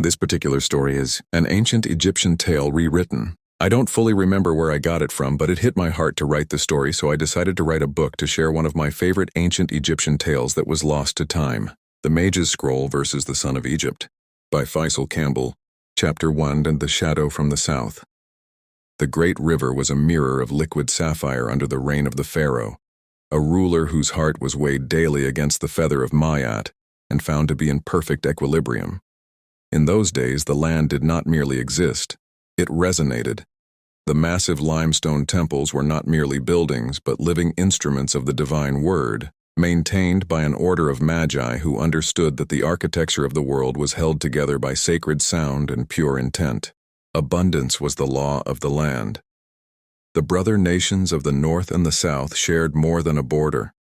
This particular story is an ancient Egyptian tale rewritten. I don't fully remember where I got it from, but it hit my heart to write the story, so I decided to write a book to share one of my favorite ancient Egyptian tales that was lost to time. The Mage's Scroll versus the Son of Egypt, by Faisal Campbell, Chapter 1 and the Shadow from the South. The great river was a mirror of liquid sapphire under the reign of the pharaoh, a ruler whose heart was weighed daily against the feather of Mayat and found to be in perfect equilibrium. In those days, the land did not merely exist, it resonated. The massive limestone temples were not merely buildings, but living instruments of the divine word, maintained by an order of magi who understood that the architecture of the world was held together by sacred sound and pure intent. Abundance was the law of the land. The brother nations of the north and the south shared more than a border.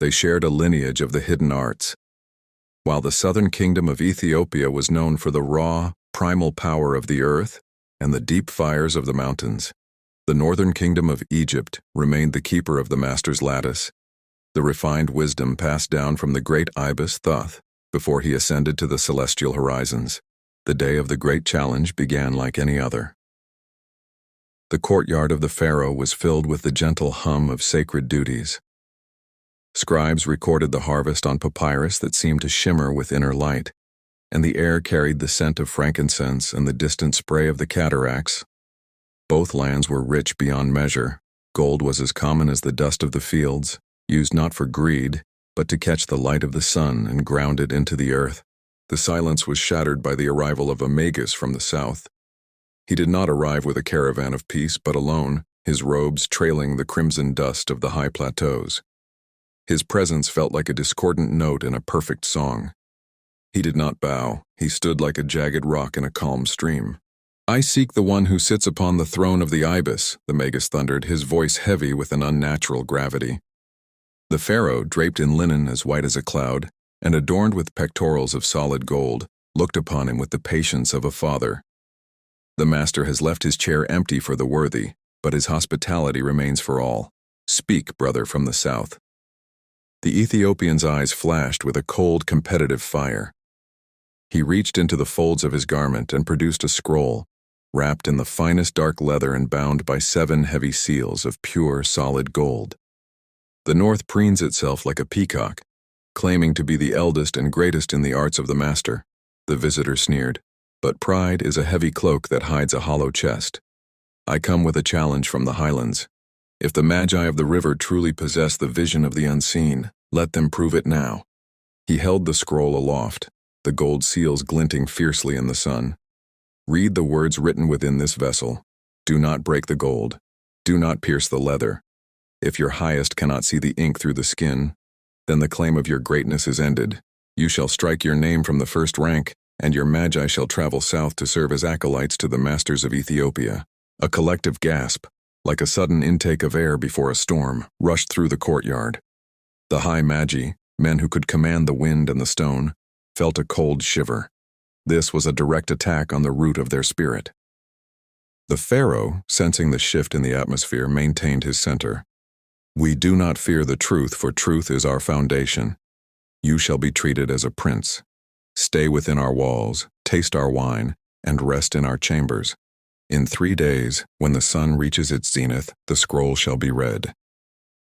They shared a lineage of the hidden arts. While the southern kingdom of Ethiopia was known for the raw, primal power of the earth and the deep fires of the mountains, the northern kingdom of Egypt remained the keeper of the master's lattice, the refined wisdom passed down from the great ibis Thoth before he ascended to the celestial horizons. The day of the great challenge began like any other. The courtyard of the pharaoh was filled with the gentle hum of sacred duties. Scribes recorded the harvest on papyrus that seemed to shimmer with inner light, and the air carried the scent of frankincense and the distant spray of the cataracts. Both lands were rich beyond measure. Gold was as common as the dust of the fields, used not for greed, but to catch the light of the sun and ground it into the earth. The silence was shattered by the arrival of a magus from the south. He did not arrive with a caravan of peace, but alone, his robes trailing the crimson dust of the high plateaus. His presence felt like a discordant note in a perfect song. He did not bow, he stood like a jagged rock in a calm stream. "I seek the one who sits upon the throne of the ibis," the magus thundered, his voice heavy with an unnatural gravity. The pharaoh, draped in linen as white as a cloud, and adorned with pectorals of solid gold, looked upon him with the patience of a father. "The master has left his chair empty for the worthy, but his hospitality remains for all. Speak, brother from the south." The Ethiopian's eyes flashed with a cold, competitive fire. He reached into the folds of his garment and produced a scroll, wrapped in the finest dark leather and bound by 7 heavy seals of pure, solid gold. The north preens itself like a peacock, claiming to be the eldest and greatest in the arts of the master. The visitor sneered, "But pride is a heavy cloak that hides a hollow chest. I come with a challenge from the highlands. If the magi of the river truly possess the vision of the unseen, let them prove it now." He held the scroll aloft, the gold seals glinting fiercely in the sun. "Read the words written within this vessel. Do not break the gold. Do not pierce the leather. If your highest cannot see the ink through the skin, then the claim of your greatness is ended. You shall strike your name from the first rank, and your magi shall travel south to serve as acolytes to the masters of Ethiopia." A collective gasp, like a sudden intake of air before a storm, rushed through the courtyard. The high maji, men who could command the wind and the stone, felt a cold shiver. This was a direct attack on the root of their spirit. The pharaoh, sensing the shift in the atmosphere, maintained his center. "We do not fear the truth, for truth is our foundation. You shall be treated as a prince. Stay within our walls, taste our wine, and rest in our chambers. In 3 days, when the sun reaches its zenith, the scroll shall be read."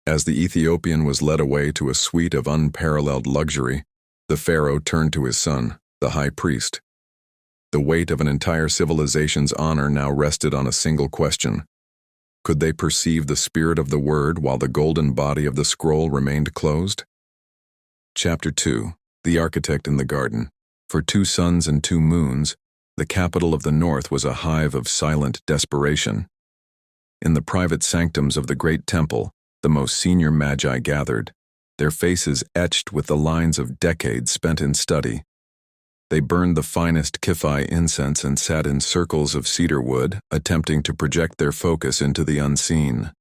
As the Ethiopian was led away to a suite of unparalleled luxury, the pharaoh turned to his son, the high priest. The weight of an entire civilization's honor now rested on a single question. Could they perceive the spirit of the word while the golden body of the scroll remained closed? Chapter 2. The Architect in the Garden. For 2 suns and 2 moons, the capital of the north was a hive of silent desperation. In the private sanctums of the great temple, the most senior magi gathered, their faces etched with the lines of decades spent in study. They burned the finest Kifi incense and sat in circles of cedar wood, attempting to project their focus into the unseen.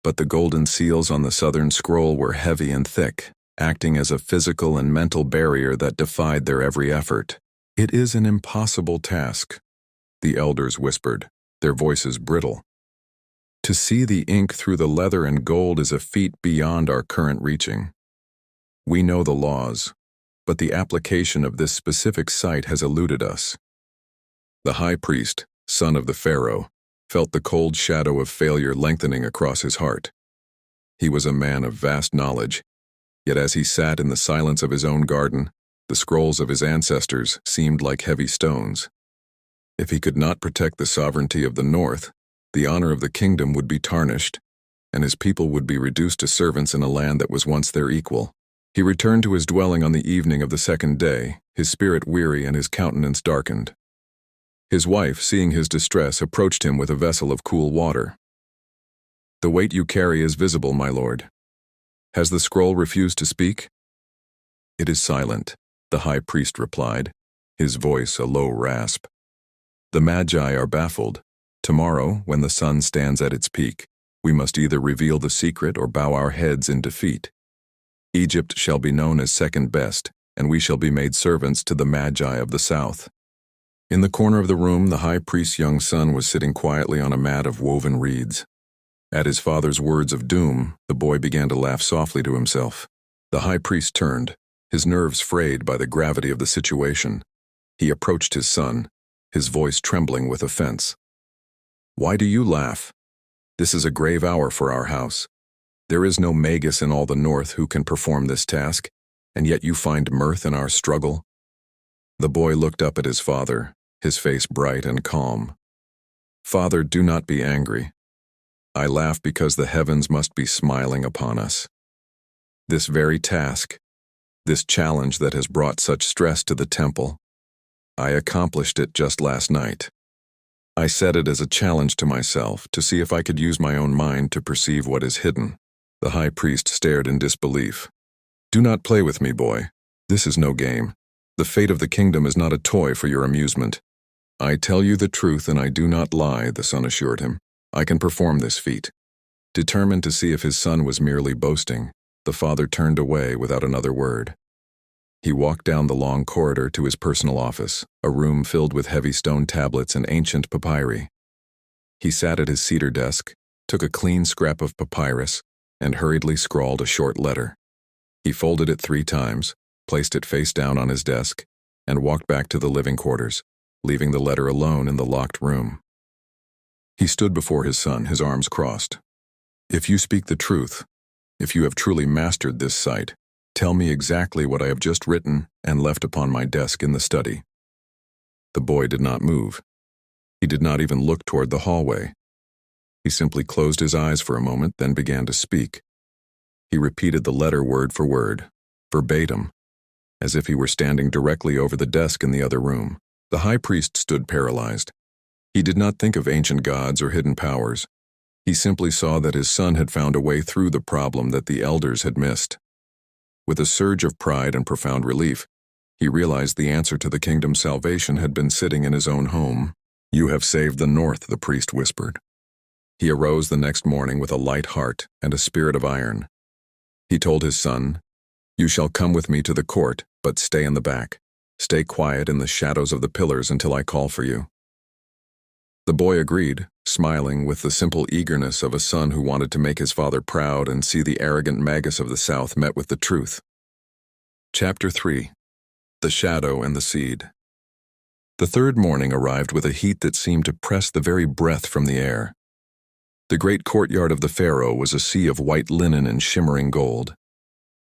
But the golden seals on the southern scroll were heavy and thick, acting as a physical and mental barrier that defied their every effort. "It is an impossible task," the elders whispered, their voices brittle. "To see the ink through the leather and gold is a feat beyond our current reaching. We know the laws. but the application of this specific site has eluded us. The high priest, son of the Pharaoh, felt the cold shadow of failure lengthening across his heart. He was a man of vast knowledge, yet as he sat in the silence of his own garden, the scrolls of his ancestors seemed like heavy stones. If he could not protect the sovereignty of the North, the honor of the kingdom would be tarnished, and his people would be reduced to servants in a land that was once their equal. He returned to his dwelling on the evening of the second day, his spirit weary and his countenance darkened. His wife, seeing his distress, approached him with a vessel of cool water. "The weight you carry is visible, my lord. Has the scroll refused to speak?" "It is silent," the high priest replied, his voice a low rasp. "The Magi are baffled. Tomorrow, when the sun stands at its peak, we must either reveal the secret or bow our heads in defeat. Egypt shall be known as second best, and we shall be made servants to the Magi of the south." In the corner of the room, the high priest's young son was sitting quietly on a mat of woven reeds. At his father's words of doom, the boy began to laugh softly to himself. The high priest turned, his nerves frayed by the gravity of the situation. He approached his son, his voice trembling with offense. "Why do you laugh? This is a grave hour for our house. There is no magus in all the North who can perform this task, and yet you find mirth in our struggle." The boy looked up at his father, his face bright and calm. "Father, do not be angry. I laugh because the heavens must be smiling upon us. This very task, this challenge that has brought such stress to the temple, I accomplished it just last night. I set it as a challenge to myself to see if I could use my own mind to perceive what is hidden." The high priest stared in disbelief. "Do not play with me, boy. This is no game. The fate of the kingdom is not a toy for your amusement." "I tell you the truth and I do not lie," the son assured him. "I can perform this feat." Determined to see if his son was merely boasting, the father turned away without another word. He walked down the long corridor to his personal office, a room filled with heavy stone tablets and ancient papyri. He sat at his cedar desk, took a clean scrap of papyrus, and hurriedly scrawled a short letter. He folded it 3 times, placed it face down on his desk, and walked back to the living quarters, leaving the letter alone in the locked room. He stood before his son, his arms crossed. "If you speak the truth, if you have truly mastered this site, tell me exactly what I have just written and left upon my desk in the study." The boy did not move. He did not even look toward the hallway. He simply closed his eyes for a moment, then began to speak. He repeated the letter word for word, verbatim, as if he were standing directly over the desk in the other room. The high priest stood paralyzed. He did not think of ancient gods or hidden powers. He simply saw that his son had found a way through the problem that the elders had missed. With a surge of pride and profound relief, he realized the answer to the kingdom's salvation had been sitting in his own home. "You have saved the North," the priest whispered. He arose the next morning with a light heart and a spirit of iron. He told his son, "You shall come with me to the court, but stay in the back. Stay quiet in the shadows of the pillars until I call for you." The boy agreed, smiling with the simple eagerness of a son who wanted to make his father proud and see the arrogant magus of the South met with the truth. Chapter 3. The Shadow and the Seed. The third morning arrived with a heat that seemed to press the very breath from the air. The great courtyard of the Pharaoh was a sea of white linen and shimmering gold.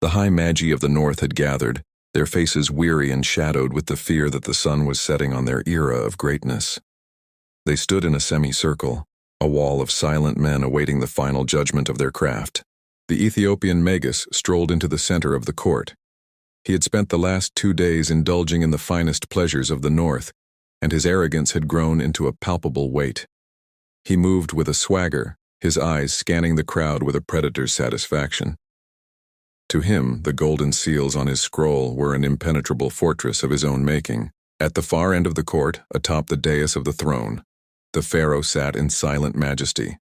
The high magi of the North had gathered, their faces weary and shadowed with the fear that the sun was setting on their era of greatness. They stood in a semicircle, a wall of silent men awaiting the final judgment of their craft. The Ethiopian magus strolled into the center of the court. He had spent the last 2 days indulging in the finest pleasures of the North, and his arrogance had grown into a palpable weight. He moved with a swagger, his eyes scanning the crowd with a predator's satisfaction. To him, the golden seals on his scroll were an impenetrable fortress of his own making. At the far end of the court, atop the dais of the throne, the pharaoh sat in silent majesty.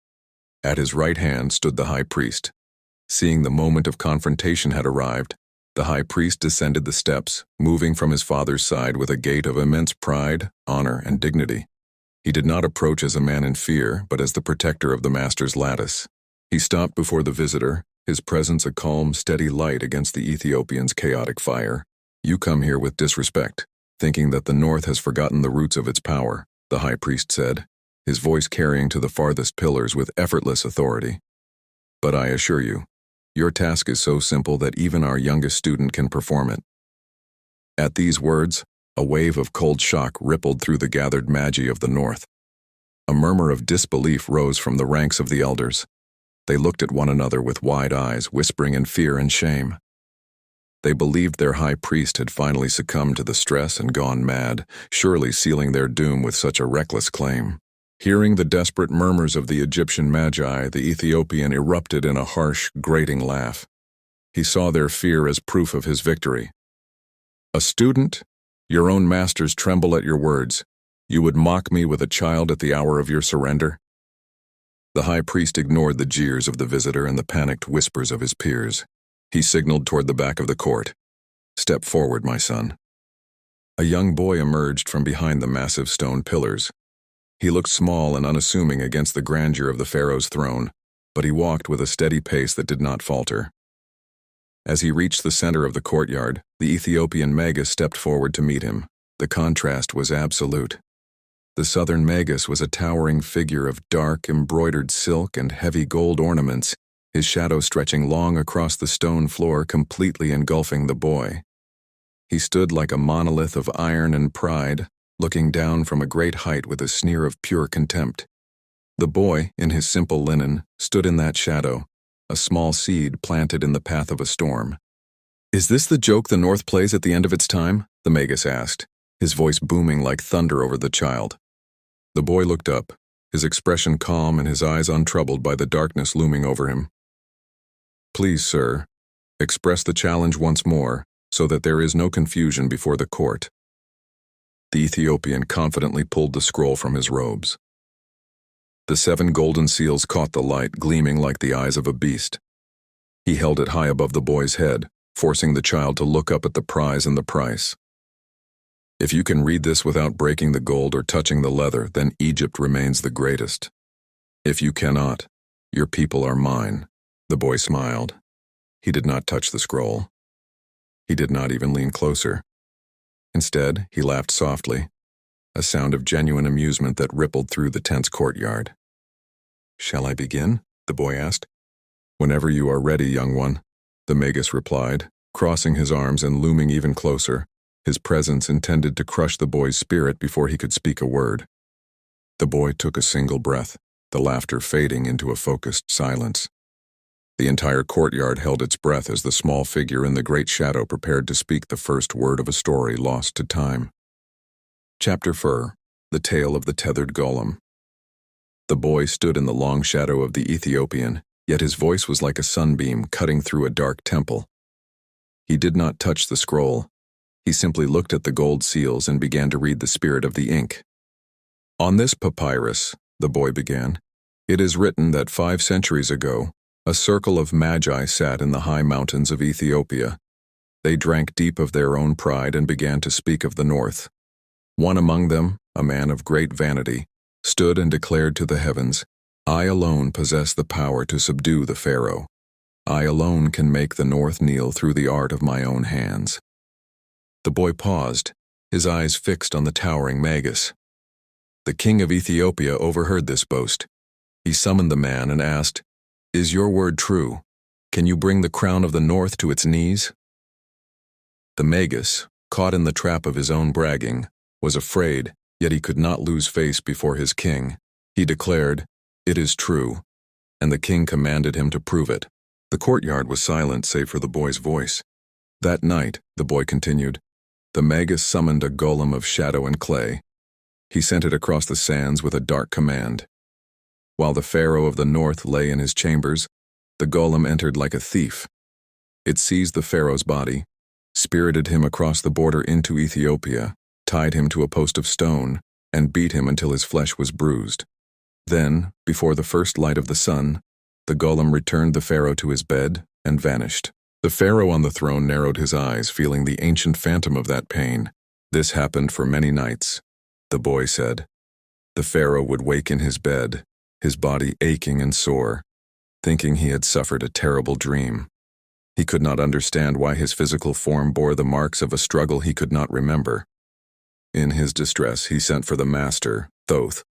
At his right hand stood the high priest. Seeing the moment of confrontation had arrived, the high priest descended the steps, moving from his father's side with a gait of immense pride, honor, and dignity. He did not approach as a man in fear, but as the protector of the master's lattice. He stopped before the visitor, his presence a calm, steady light against the Ethiopian's chaotic fire. You come here with disrespect, thinking that the North has forgotten the roots of its power, the high priest said, his voice carrying to the farthest pillars with effortless authority. But I assure you, your task is so simple that even our youngest student can perform it. At these words, a wave of cold shock rippled through the gathered maji of the North. A murmur of disbelief rose from the ranks of the elders. They looked at one another with wide eyes, whispering in fear and shame. They believed their high priest had finally succumbed to the stress and gone mad, surely sealing their doom with such a reckless claim. Hearing the desperate murmurs of the Egyptian magi, the Ethiopian erupted in a harsh, grating laugh. He saw their fear as proof of his victory. A student? Your own masters tremble at your words. You would mock me with a child at the hour of your surrender? The high priest ignored the jeers of the visitor and the panicked whispers of his peers. He signaled toward the back of the court. Step forward, my son. A young boy emerged from behind the massive stone pillars. He looked small and unassuming against the grandeur of the pharaoh's throne, but he walked with a steady pace that did not falter. As he reached the center of the courtyard, the Ethiopian magus stepped forward to meet him. The contrast was absolute. The southern magus was a towering figure of dark, embroidered silk and heavy gold ornaments, his shadow stretching long across the stone floor, completely engulfing the boy. He stood like a monolith of iron and pride, looking down from a great height with a sneer of pure contempt. The boy, in his simple linen, stood in that shadow, a small seed planted in the path of a storm. Is this the joke the North plays at the end of its time? The magus asked, his voice booming like thunder over the child. The boy looked up, his expression calm and his eyes untroubled by the darkness looming over him. Please, sir, express the challenge once more, so that there is no confusion before the court. The Ethiopian confidently pulled the scroll from his robes. The 7 golden seals caught the light, gleaming like the eyes of a beast. He held it high above the boy's head, forcing the child to look up at the prize and the price. If you can read this without breaking the gold or touching the leather, then Egypt remains the greatest. If you cannot, your people are mine. The boy smiled. He did not touch the scroll. He did not even lean closer. Instead, he laughed softly, a sound of genuine amusement that rippled through the tense courtyard. Shall I begin? The boy asked. Whenever you are ready, young one, the magus replied, crossing his arms and looming even closer, his presence intended to crush the boy's spirit before he could speak a word. The boy took a single breath, the laughter fading into a focused silence. The entire courtyard held its breath as the small figure in the great shadow prepared to speak the first word of a story lost to time. Chapter 4: The Tale of the Tethered Golem. The boy stood in the long shadow of the Ethiopian, yet his voice was like a sunbeam cutting through a dark temple. He did not touch the scroll. He simply looked at the gold seals and began to read the spirit of the ink. On this papyrus, the boy began, it is written that 5 centuries ago, a circle of magi sat in the high mountains of Ethiopia. They drank deep of their own pride and began to speak of the North. One among them, a man of great vanity, stood and declared to the heavens, I alone possess the power to subdue the Pharaoh. I alone can make the North kneel through the art of my own hands. The boy paused, his eyes fixed on the towering magus. The king of Ethiopia overheard this boast. He summoned the man and asked, Is your word true? Can you bring the crown of the North to its knees? The magus, caught in the trap of his own bragging, was afraid, yet he could not lose face before his king. He declared, It is true, and the king commanded him to prove it. The courtyard was silent save for the boy's voice. That night, the boy continued, the magus summoned a golem of shadow and clay. He sent it across the sands with a dark command. While the pharaoh of the North lay in his chambers, the golem entered like a thief. It seized the pharaoh's body, spirited him across the border into Ethiopia, tied him to a post of stone, and beat him until his flesh was bruised. Then, before the first light of the sun, the golem returned the pharaoh to his bed and vanished. The pharaoh on the throne narrowed his eyes, feeling the ancient phantom of that pain. This happened for many nights, the boy said. The pharaoh would wake in his bed, his body aching and sore, thinking he had suffered a terrible dream. He could not understand why his physical form bore the marks of a struggle he could not remember. In his distress, he sent for the master, Thoth.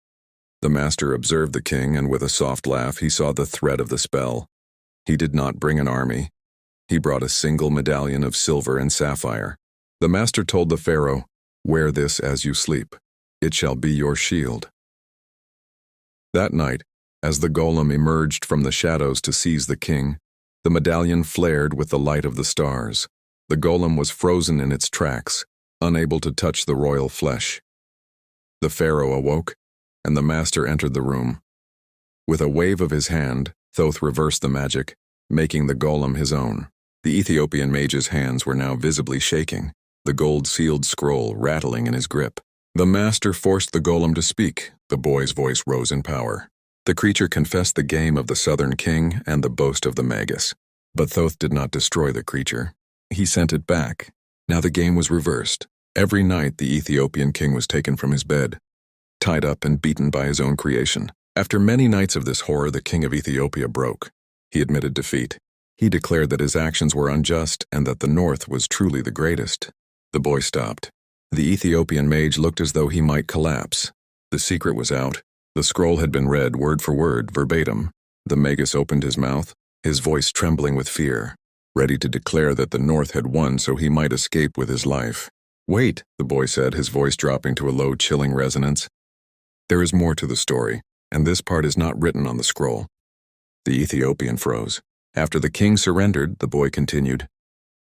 The master observed the king, and with a soft laugh he saw the thread of the spell. He did not bring an army. He brought a single medallion of silver and sapphire. The master told the pharaoh, "Wear this as you sleep. It shall be your shield." That night, as the golem emerged from the shadows to seize the king, the medallion flared with the light of the stars. The golem was frozen in its tracks, unable to touch the royal flesh. The pharaoh awoke, and the master entered the room. With a wave of his hand, Thoth reversed the magic, making the golem his own. The Ethiopian mage's hands were now visibly shaking, the gold-sealed scroll rattling in his grip. The master forced the golem to speak. The boy's voice rose in power. The creature confessed the game of the southern king and the boast of the magus. But Thoth did not destroy the creature. He sent it back. Now the game was reversed. Every night the Ethiopian king was taken from his bed, tied up and beaten by his own creation. After many nights of this horror, the king of Ethiopia broke. He admitted defeat. He declared that his actions were unjust and that the north was truly the greatest. The boy stopped. The Ethiopian mage looked as though he might collapse. The secret was out. The scroll had been read word for word, verbatim. The magus opened his mouth, his voice trembling with fear, ready to declare that the north had won so he might escape with his life. "Wait," the boy said, his voice dropping to a low, chilling resonance. "There is more to the story, and this part is not written on the scroll." The Ethiopian froze. After the king surrendered, the boy continued.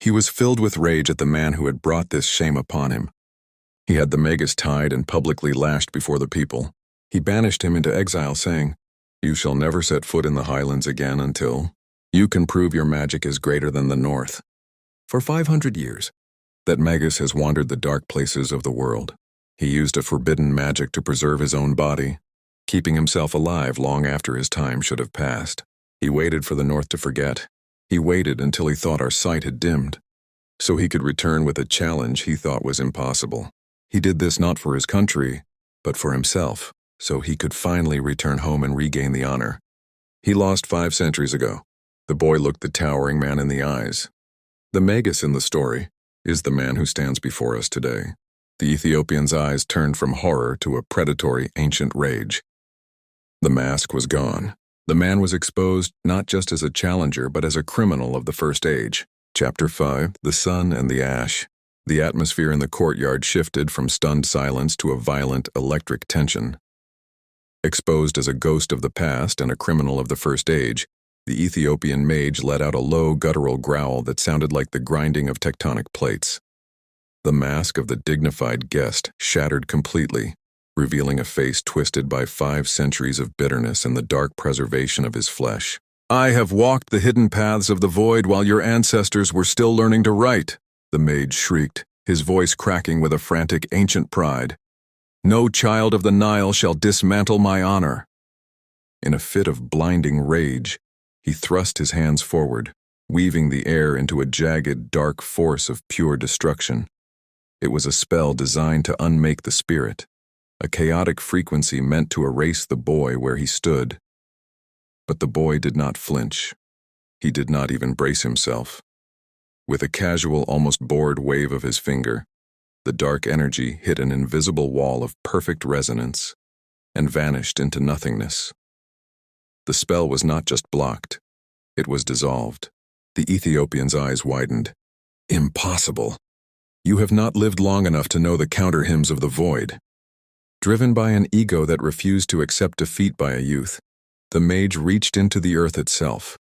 He was filled with rage at the man who had brought this shame upon him. He had the magus tied and publicly lashed before the people. He banished him into exile, saying, "You shall never set foot in the highlands again until you can prove your magic is greater than the north." For 500 years, that magus has wandered the dark places of the world. He used a forbidden magic to preserve his own body, keeping himself alive long after his time should have passed. He waited for the north to forget. He waited until he thought our sight had dimmed, so he could return with a challenge he thought was impossible. He did this not for his country, but for himself, so he could finally return home and regain the honor. He lost 5 centuries ago. The boy looked the towering man in the eyes. The magus in the story is the man who stands before us today. The Ethiopian's eyes turned from horror to a predatory, ancient rage. The mask was gone. The man was exposed not just as a challenger, but as a criminal of the First Age. Chapter 5, The Sun and the Ash. The atmosphere in the courtyard shifted from stunned silence to a violent electric tension. Exposed as a ghost of the past and a criminal of the First Age, the Ethiopian mage let out a low, guttural growl that sounded like the grinding of tectonic plates. The mask of the dignified guest shattered completely, revealing a face twisted by 5 centuries of bitterness and the dark preservation of his flesh. "I have walked the hidden paths of the void while your ancestors were still learning to write," the mage shrieked, his voice cracking with a frantic ancient pride. "No child of the Nile shall dismantle my honor." In a fit of blinding rage, he thrust his hands forward, weaving the air into a jagged, dark force of pure destruction. It was a spell designed to unmake the spirit, a chaotic frequency meant to erase the boy where he stood. But the boy did not flinch. He did not even brace himself. With a casual, almost bored wave of his finger, the dark energy hit an invisible wall of perfect resonance and vanished into nothingness. The spell was not just blocked, it was dissolved. The Ethiopian's eyes widened. "Impossible. You have not lived long enough to know the counter-hymns of the void." Driven by an ego that refused to accept defeat by a youth, the mage reached into the earth itself.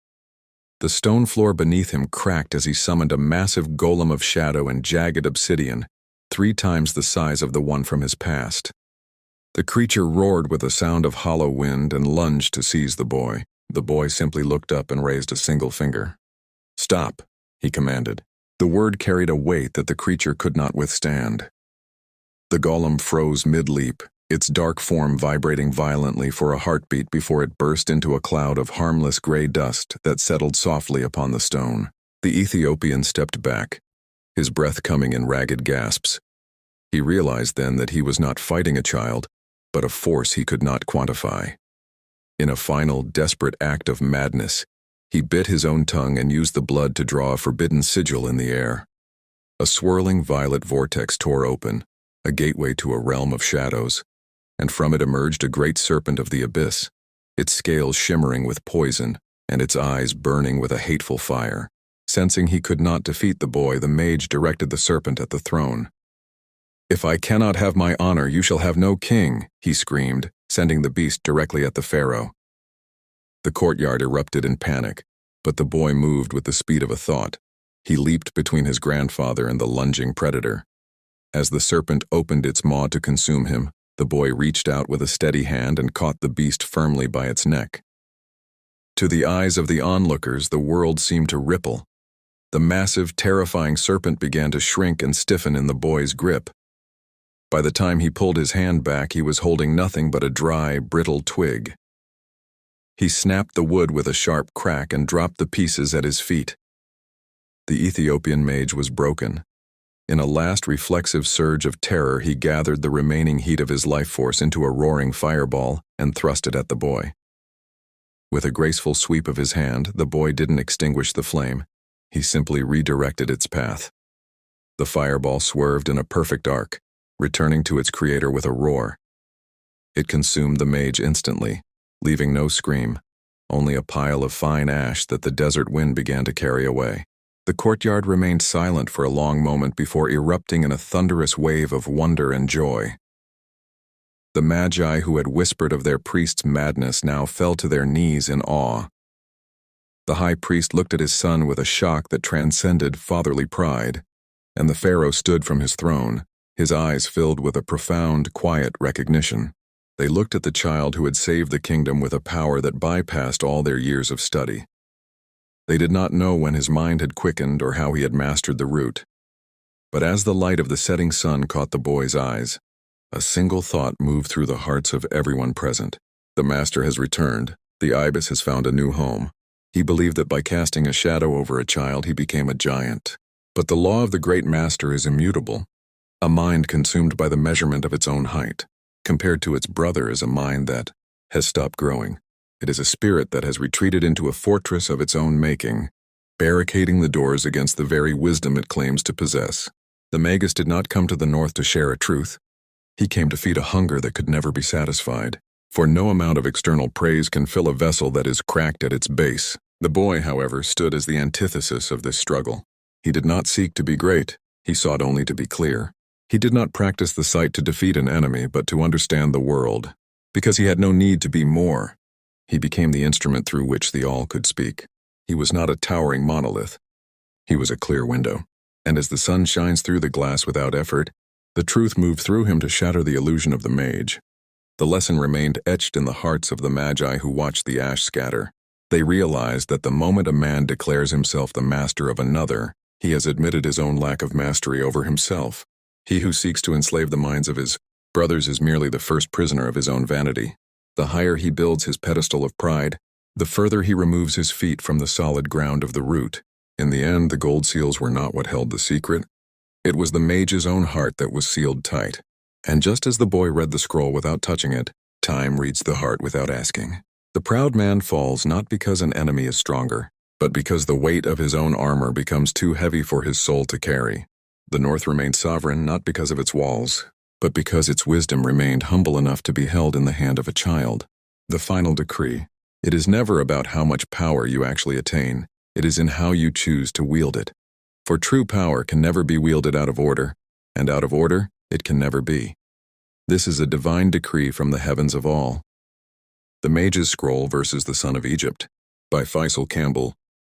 The stone floor beneath him cracked as he summoned a massive golem of shadow and jagged obsidian, 3 times the size of the one from his past. The creature roared with a sound of hollow wind and lunged to seize the boy. The boy simply looked up and raised a single finger. "Stop," he commanded. The word carried a weight that the creature could not withstand. The golem froze mid-leap, its dark form vibrating violently for a heartbeat before it burst into a cloud of harmless gray dust that settled softly upon the stone. The Ethiopian stepped back, his breath coming in ragged gasps. He realized then that he was not fighting a child, but a force he could not quantify. In a final, desperate act of madness, He bit his own tongue and used the blood to draw a forbidden sigil in the air. A swirling violet vortex tore open, a gateway to a realm of shadows, and from it emerged a great serpent of the abyss, its scales shimmering with poison and its eyes burning with a hateful fire. Sensing he could not defeat the boy, the mage directed the serpent at the throne. "If I cannot have my honor, you shall have no king," he screamed, sending the beast directly at the pharaoh. The courtyard erupted in panic, but the boy moved with the speed of a thought. He leaped between his grandfather and the lunging predator. As the serpent opened its maw to consume him, the boy reached out with a steady hand and caught the beast firmly by its neck. To the eyes of the onlookers, the world seemed to ripple. The massive, terrifying serpent began to shrink and stiffen in the boy's grip. By the time he pulled his hand back, he was holding nothing but a dry, brittle twig. He snapped the wood with a sharp crack and dropped the pieces at his feet. The Ethiopian mage was broken. In a last reflexive surge of terror, he gathered the remaining heat of his life force into a roaring fireball and thrust it at the boy. With a graceful sweep of his hand, the boy didn't extinguish the flame. He simply redirected its path. The fireball swerved in a perfect arc, returning to its creator with a roar. It consumed the mage instantly, leaving no scream, only a pile of fine ash that the desert wind began to carry away. The courtyard remained silent for a long moment before erupting in a thunderous wave of wonder and joy. The magi who had whispered of their priest's madness now fell to their knees in awe. The high priest looked at his son with a shock that transcended fatherly pride, and the pharaoh stood from his throne, his eyes filled with a profound, quiet recognition. They looked at the child who had saved the kingdom with a power that bypassed all their years of study. They did not know when his mind had quickened or how he had mastered the root. But as the light of the setting sun caught the boy's eyes, a single thought moved through the hearts of everyone present. The master has returned. The ibis has found a new home. He believed that by casting a shadow over a child, he became a giant. But the law of the great master is immutable. A mind consumed by the measurement of its own height, compared to its brother, is a mind that has stopped growing. It is a spirit that has retreated into a fortress of its own making, barricading the doors against the very wisdom it claims to possess. The magus did not come to the north to share a truth. He came to feed a hunger that could never be satisfied. For no amount of external praise can fill a vessel that is cracked at its base. The boy, however, stood as the antithesis of this struggle. He did not seek to be great. He sought only to be clear. He did not practice the sight to defeat an enemy, but to understand the world. Because he had no need to be more. He became the instrument through which the all could speak. He was not a towering monolith. He was a clear window. And as the sun shines through the glass without effort, the truth moved through him to shatter the illusion of the mage. The lesson remained etched in the hearts of the magi who watched the ash scatter. They realized that the moment a man declares himself the master of another, he has admitted his own lack of mastery over himself. He who seeks to enslave the minds of his brothers is merely the first prisoner of his own vanity. The higher he builds his pedestal of pride, the further he removes his feet from the solid ground of the root. In the end, the gold seals were not what held the secret. It was the mage's own heart that was sealed tight. And just as the boy read the scroll without touching it, time reads the heart without asking. The proud man falls not because an enemy is stronger, but because the weight of his own armor becomes too heavy for his soul to carry. The North remained sovereign not because of its walls, but because its wisdom remained humble enough to be held in the hand of a child. The final decree. It is never about how much power you actually attain. It is in how you choose to wield it. For true power can never be wielded out of order, and out of order, it can never be. This is a divine decree from the heavens of all. The Mage's Scroll versus the Son of Egypt, by Faisal Campbell,